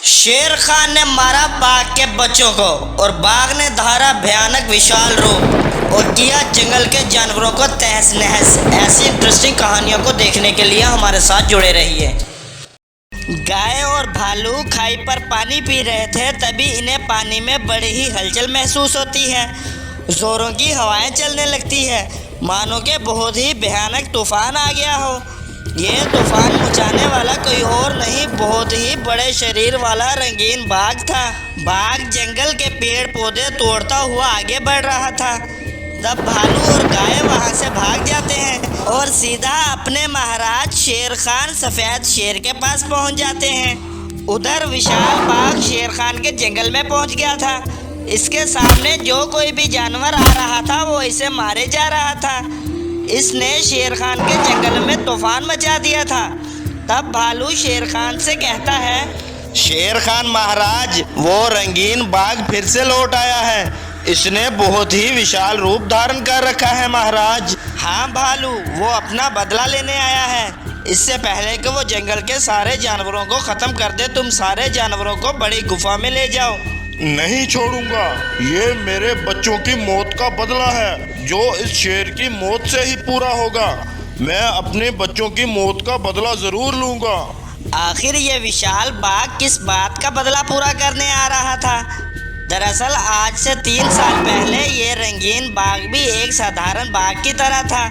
शेर खान ने मारा बाघ के बच्चों को और बाघ ने धारा भयानक विशाल रूप और किया जंगल के जानवरों को तहस नहस। ऐसी इंटरेस्टिंग कहानियों को देखने के लिए हमारे साथ जुड़े रहिए। गाय और भालू खाई पर पानी पी रहे थे, तभी इन्हें पानी में बड़ी ही हलचल महसूस होती है। जोरों की हवाएं चलने लगती है, मानो के बहुत ही भयानक तूफान आ गया हो। ये तूफान मचाने वाला कोई और नहीं, बहुत ही बड़े शरीर वाला रंगीन बाघ था। बाघ जंगल के पेड़ पौधे तोड़ता हुआ आगे बढ़ रहा था। तब भालू और गाय वहां से भाग जाते हैं और सीधा अपने महाराज शेर खान सफेद शेर के पास पहुंच जाते हैं। उधर विशाल बाघ शेर खान के जंगल में पहुंच गया था। इसके सामने जो कोई भी जानवर आ रहा था वो इसे मारे जा रहा था। इसने शेर खान के जंगल में तूफान मचा दिया था। तब भालू शेर खान से कहता है, शेर खान महाराज, वो रंगीन बाघ फिर से लौट आया है। इसने बहुत ही विशाल रूप धारण कर रखा है महाराज। हाँ भालू, वो अपना बदला लेने आया है। इससे पहले कि वो जंगल के सारे जानवरों को खत्म कर दे, तुम सारे जानवरों को बड़ी गुफा में ले जाओ। नहीं छोड़ूंगा। ये मेरे बच्चों की मौत का बदला है, जो इस शेर की मौत से ही पूरा होगा। मैं अपने बच्चों की मौत का बदला जरूर लूंगा। आखिर ये विशाल बाघ किस बात का बदला पूरा करने आ रहा था? दरअसल आज से 3 साल पहले ये रंगीन बाघ भी एक साधारण बाघ की तरह था।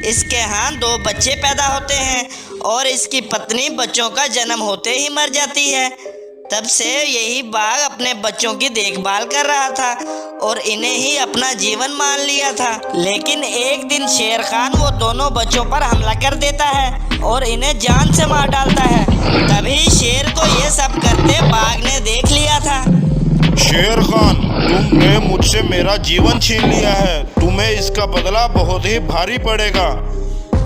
इसके यहाँ 2 बच्चे पैदा होते हैं और इसकी पत्नी बच्चों का जन्म होते ही मर जाती है। तब से यही बाघ अपने बच्चों की देखभाल कर रहा था और इन्हें ही अपना जीवन मान लिया था। लेकिन एक दिन शेर खान वो दोनों बच्चों पर हमला कर देता है और इन्हें जान से मार डालता है। तभी शेर को ये सब करते बाघ ने देख लिया था। शेर खान, तुमने मुझसे मेरा जीवन छीन लिया है। तुम्हें इसका बदला बहुत ही भारी पड़ेगा।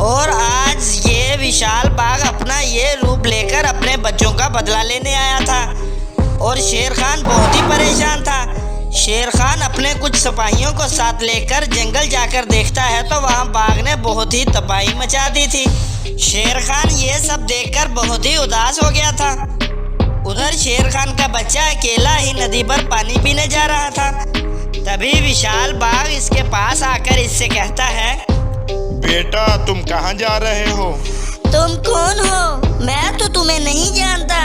और आज ये विशाल बाघ अपना ये रूप लेकर अपने बच्चों का बदला लेने आया था और शेर खान बहुत ही परेशान था। शेर खान अपने कुछ सिपाहियों को साथ लेकर जंगल जाकर देखता है तो वहाँ बाघ ने बहुत ही तबाही मचा दी थी। शेर खान ये सब देखकर बहुत ही उदास हो गया था। उधर शेर खान का बच्चा अकेला ही नदी पर पानी पीने जा रहा था। तभी विशाल बाघ इसके पास आकर इससे कहता है, बेटा, तुम कहाँ जा रहे हो? तुम कौन हो? मैं तो तुम्हें नहीं जानता।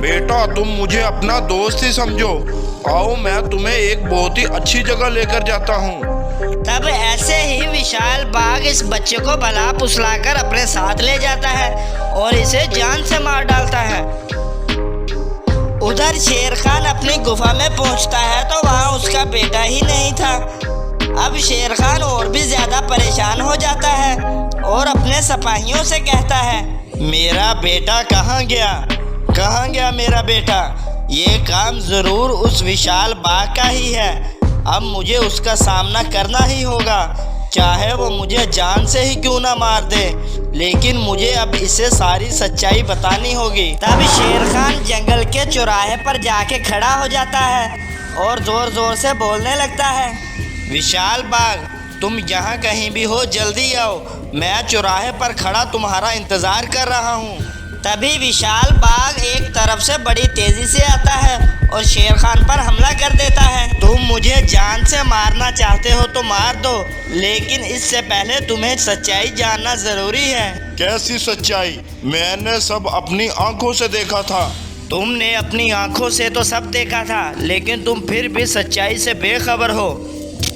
बेटा, तुम मुझे अपना दोस्त ही समझो। आओ, मैं तुम्हें एक बहुत ही अच्छी जगह लेकर जाता हूँ। तब ऐसे ही विशाल बाघ इस बच्चे को भला फुसलाकर अपने साथ ले जाता है और इसे जान से मार डालता है। उधर शेर खान अपनी गुफा में पहुंचता है तो वहाँ उसका बेटा ही नहीं था। अब शेर खान और भी ज्यादा परेशान हो जाता है और अपने सिपाहियों से कहता है, मेरा बेटा कहाँ गया? कहाँ गया मेरा बेटा? ये काम जरूर उस विशाल बाघ का ही है। अब मुझे उसका सामना करना ही होगा, चाहे वो मुझे जान से ही क्यों ना मार दे, लेकिन मुझे अब इसे सारी सच्चाई बतानी होगी। तब शेर खान जंगल के चौराहे पर जाके खड़ा हो जाता है और जोर जोर से बोलने लगता है, विशाल बाघ, तुम यहाँ कहीं भी हो, जल्दी आओ। मैं चौराहे पर खड़ा तुम्हारा इंतजार कर रहा हूँ। तभी विशाल बाघ एक तरफ से बड़ी तेजी से आता है और शेर खान पर हमला कर देता है। तुम मुझे जान से मारना चाहते हो तो मार दो, लेकिन इससे पहले तुम्हें सच्चाई जानना जरूरी है। कैसी सच्चाई? मैंने सब अपनी आंखों से देखा था। तुमने अपनी आंखों से तो सब देखा था, लेकिन तुम फिर भी सच्चाई से बेखबर हो।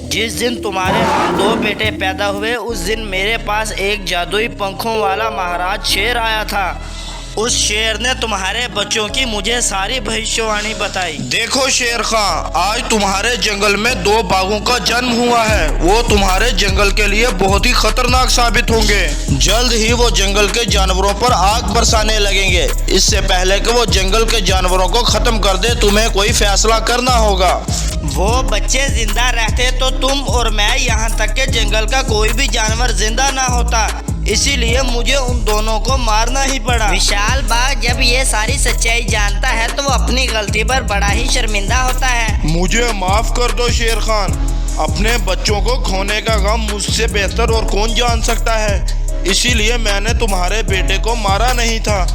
जिस दिन तुम्हारे 2 बेटे पैदा हुए, उस दिन मेरे पास एक जादुई पंखों वाला महाराज शेर आया था। उस शेर ने तुम्हारे बच्चों की मुझे सारी भविष्यवाणी बताई। देखो शेर खान, आज तुम्हारे जंगल में 2 बाघों का जन्म हुआ है। वो तुम्हारे जंगल के लिए बहुत ही खतरनाक साबित होंगे। जल्द ही वो जंगल के जानवरों पर आग बरसाने लगेंगे। इससे पहले कि वो जंगल के जानवरों को खत्म कर दे, तुम्हें कोई फैसला करना होगा। वो बच्चे जिंदा रहते तो तुम और मैं, यहाँ तक के जंगल का कोई भी जानवर जिंदा ना होता। इसीलिए मुझे उन दोनों को मारना ही पड़ा। विशाल बाघ जब ये सारी सच्चाई जानता है तो वो अपनी गलती पर बड़ा ही शर्मिंदा होता है। मुझे माफ कर दो शेर खान। अपने बच्चों को खोने का गम मुझसे बेहतर और कौन जान सकता है। इसीलिए मैंने तुम्हारे बेटे को मारा नहीं था।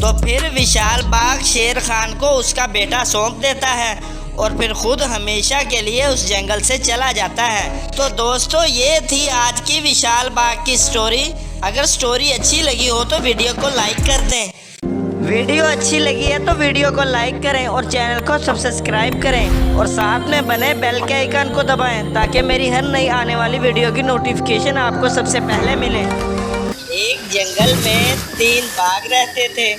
तो फिर विशाल बाघ शेर खान को उसका बेटा सौंप देता है और फिर खुद हमेशा के लिए उस जंगल से चला जाता है। तो दोस्तों, ये थी आज की विशाल बाघ की स्टोरी। अगर स्टोरी अच्छी लगी हो तो वीडियो को लाइक कर दें। वीडियो अच्छी लगी है तो वीडियो को लाइक करें और चैनल को सब्सक्राइब करें और साथ में बने बेल के आइकन को दबाएं ताकि मेरी हर नई आने वाली वीडियो की नोटिफिकेशन आपको सबसे पहले मिले। एक जंगल में 3 बाघ रहते थे।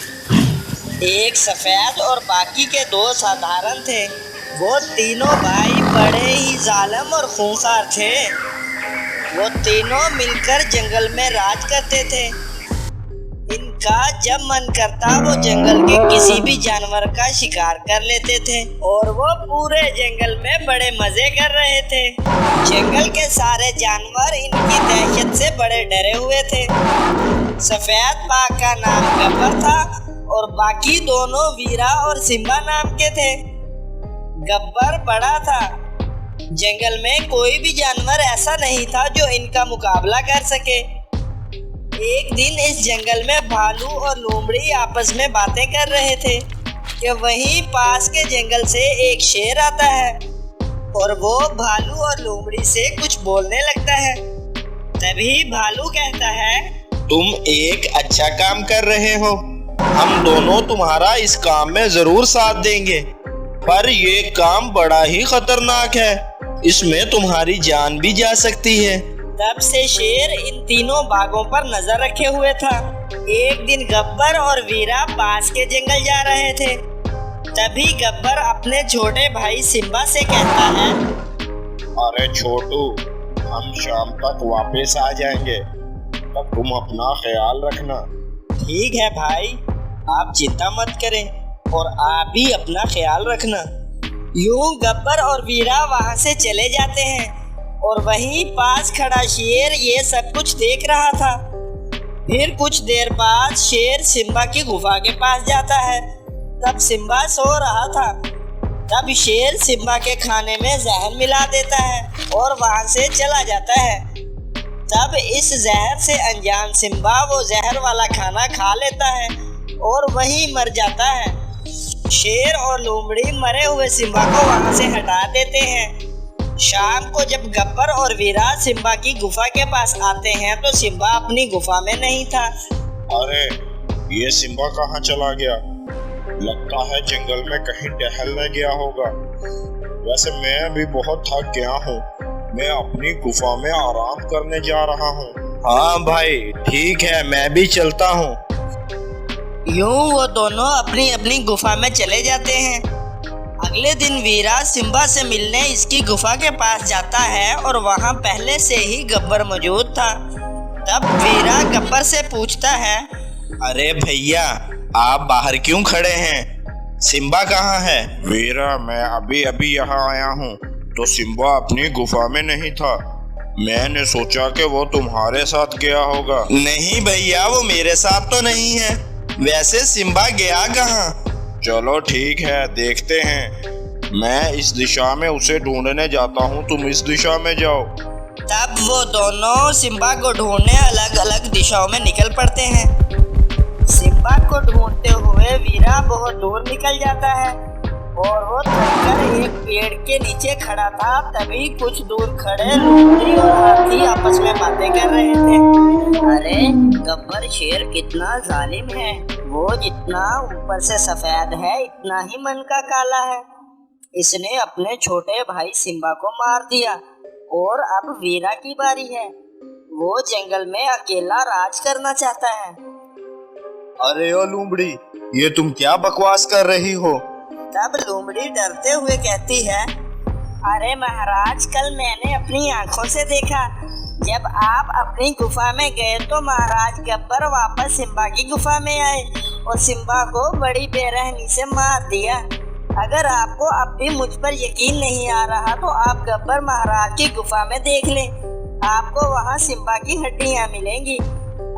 एक सफ़ेद और बाकी के 2 साधारण थे। वो तीनों भाई बड़े ही जालिम और खूंखार थे। वो तीनों मिलकर जंगल में राज करते थे। इनका जब मन करता वो जंगल के किसी भी जानवर का शिकार कर लेते थे और वो पूरे जंगल में बड़े मजे कर रहे थे। जंगल के सारे जानवर इनकी दहशत से बड़े डरे हुए थे। सफेद बाघ का नाम गब्बर था और बाकी दोनों वीरा और सिम्बा नाम के थे। गब्बर बड़ा था। जंगल में कोई भी जानवर ऐसा नहीं था जो इनका मुकाबला कर सके। एक दिन इस जंगल में भालू और लोमड़ी आपस में बातें कर रहे थे कि वहीं पास के जंगल से एक शेर आता है और वो भालू और लोमड़ी से कुछ बोलने लगता है। तभी भालू कहता है, तुम एक अच्छा काम कर रहे हो। हम दोनों तुम्हारा इस काम में जरूर साथ देंगे, पर ये काम बड़ा ही खतरनाक है। इसमें तुम्हारी जान भी जा सकती है। तब से शेर इन तीनों बाघों पर नजर रखे हुए था। एक दिन गब्बर और वीरा पास के जंगल जा रहे थे। तभी गब्बर अपने छोटे भाई सिम्बा से कहता है, अरे छोटू, हम शाम तक वापस आ जाएंगे, तब तुम अपना ख्याल रखना। ठीक है भाई, आप चिंता मत करें और आप भी अपना ख्याल रखना। यूं गब्बर और वीरा वहां से चले जाते हैं और वहीं पास खड़ा शेर ये सब कुछ देख रहा था। फिर कुछ देर बाद शेर सिम्बा की गुफा के पास जाता है। तब सिम्बा सो रहा था। तब शेर सिम्बा के खाने में जहर मिला देता है और वहां से चला जाता है। तब इस जहर से अनजान सिम्बा वो जहर वाला खाना खा लेता है और वहीं मर जाता है। शेर और लोमड़ी मरे हुए सिम्बा को वहां से हटा देते हैं। शाम को जब गब्बर और वीरा सिम्बा की गुफा के पास आते हैं तो सिम्बा अपनी गुफा में नहीं था। अरे, ये सिम्बा कहाँ चला गया? लगता है जंगल में कहीं टहलने गया होगा। वैसे मैं भी बहुत थक गया हूँ। मैं अपनी गुफा में आराम करने जा रहा हूँ। हाँ भाई, ठीक है, मैं भी चलता हूँ। यूं वो दोनों अपनी अपनी गुफा में चले जाते हैं। अगले दिन वीरा सिम्बा से मिलने इसकी गुफा के पास जाता है और वहां पहले से ही गब्बर मौजूद था। तब वीरा गब्बर से पूछता है, अरे भैया, आप बाहर क्यों खड़े हैं? सिम्बा कहाँ है? वीरा, मैं अभी अभी यहाँ आया हूँ तो सिम्बा अपनी गुफा में नहीं था। मैंने सोचा कि वो तुम्हारे साथ गया होगा। नहीं भैया, वो मेरे साथ तो नहीं है। वैसे सिम्बा गया कहाँ? चलो ठीक है, देखते हैं। मैं इस दिशा में उसे ढूंढने जाता हूँ, तुम इस दिशा में जाओ। तब वो दोनों सिम्बा को ढूंढने अलग अलग दिशाओं में निकल पड़ते हैं। सिम्बा को ढूंढते हुए वीरा बहुत दूर निकल जाता है और वो थककर एक पेड़ के नीचे खड़ा था। तभी कुछ दूर खड़े लोमड़ी और हाथी आपस में बातें कर रहे थे। अरे, गब्बर शेर कितना जालिम है। वो जितना ऊपर से सफेद है इतना ही मन का काला है। इसने अपने छोटे भाई सिम्बा को मार दिया और अब वीरा की बारी है। वो जंगल में अकेला राज करना चाहता है। अरे ओ लोमड़ी, ये तुम क्या बकवास कर रही हो? तब लोमड़ी डरते हुए कहती है, अरे महाराज, कल मैंने अपनी आंखों से देखा। जब आप अपनी गुफा में गए तो महाराज गब्बर वापस सिम्बा की गुफा में आए और सिम्बा को बड़ी बेरहमी से मार दिया। अगर आपको अब भी मुझ पर यकीन नहीं आ रहा तो आप गब्बर महाराज की गुफा में देख लें। आपको वहाँ सिम्बा की हड्डियाँ मिलेंगी।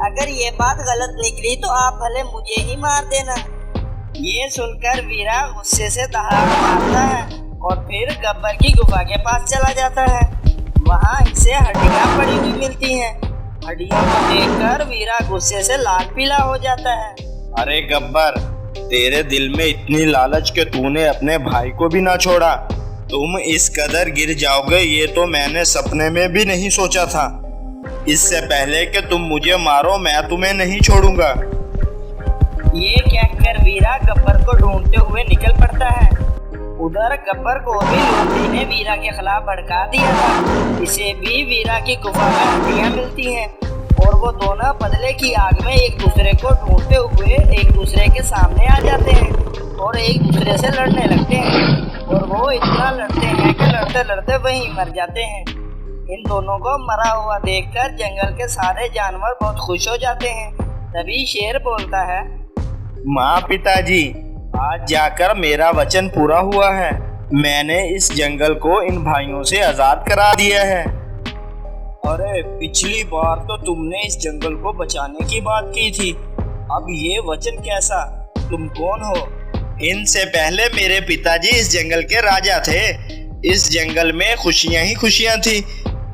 अगर ये बात गलत निकली तो आप भले मुझे ही मार देना। ये सुनकर वीरा गुस्से से दहाड़ मारता है और फिर गब्बर की गुफा के पास चला जाता है। वहाँ इसे हड्डियाँ पड़ी हुई मिलती हैं। हड्डियों को देखकर वीरा गुस्से से लाल पीला हो जाता है। अरे गब्बर, तेरे दिल में इतनी लालच कि तूने अपने भाई को भी ना छोड़ा। तुम इस कदर गिर जाओगे ये तो मैंने सपने में भी नहीं सोचा था। इससे पहले कि तुम मुझे मारो मैं तुम्हें नहीं छोड़ूंगा। ये कहकर वीरा गब्बर को ढूंढते हुए निकल पड़ता है। उधर गब्बर को भी लोमड़ी ने वीरा के खिलाफ भड़का दिया था। इसे भी वीरा की गुफा में हड्डियां मिलती हैं और वो दोनों बदले की आग में एक दूसरे को ढूंढते हुए एक दूसरे के सामने आ जाते हैं और एक दूसरे से लड़ने लगते हैं। और वो इतना लड़ते हैं कि लड़ते लड़ते वहीं मर जाते हैं। इन दोनों को मरा हुआ देखकर जंगल के सारे जानवर बहुत खुश हो जाते हैं। तभी शेर बोलता है, माँ पिताजी, आज जाकर मेरा वचन पूरा हुआ है। मैंने इस जंगल को इन भाइयों से आजाद करा दिया है। अरे पिछली बार तो तुमने इस जंगल को बचाने की बात की थी, अब ये वचन कैसा? तुम कौन हो? इनसे पहले मेरे पिताजी इस जंगल के राजा थे। इस जंगल में खुशियां ही खुशियां थी।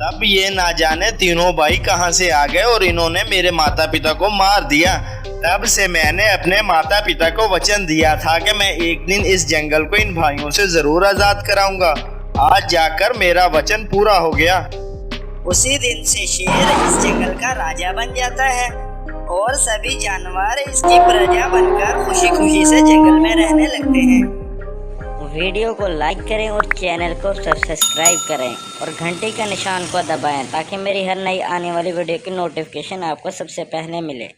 तब ये ना जाने तीनों भाई कहां से आ गए और इन्होंने मेरे माता पिता को मार दिया। तब से मैंने अपने माता पिता को वचन दिया था कि मैं एक दिन इस जंगल को इन भाइयों से जरूर आजाद कराऊंगा। आज जाकर मेरा वचन पूरा हो गया। उसी दिन से शेर इस जंगल का राजा बन जाता है और सभी जानवर इसकी प्रजा बनकर खुशी खुशी से जंगल में रहने लगते हैं। वीडियो को लाइक करें और चैनल को सब्सक्राइब करें और घंटी का निशान को दबाएं ताकि मेरी हर नई आने वाली वीडियो की नोटिफिकेशन आपको सबसे पहले मिले।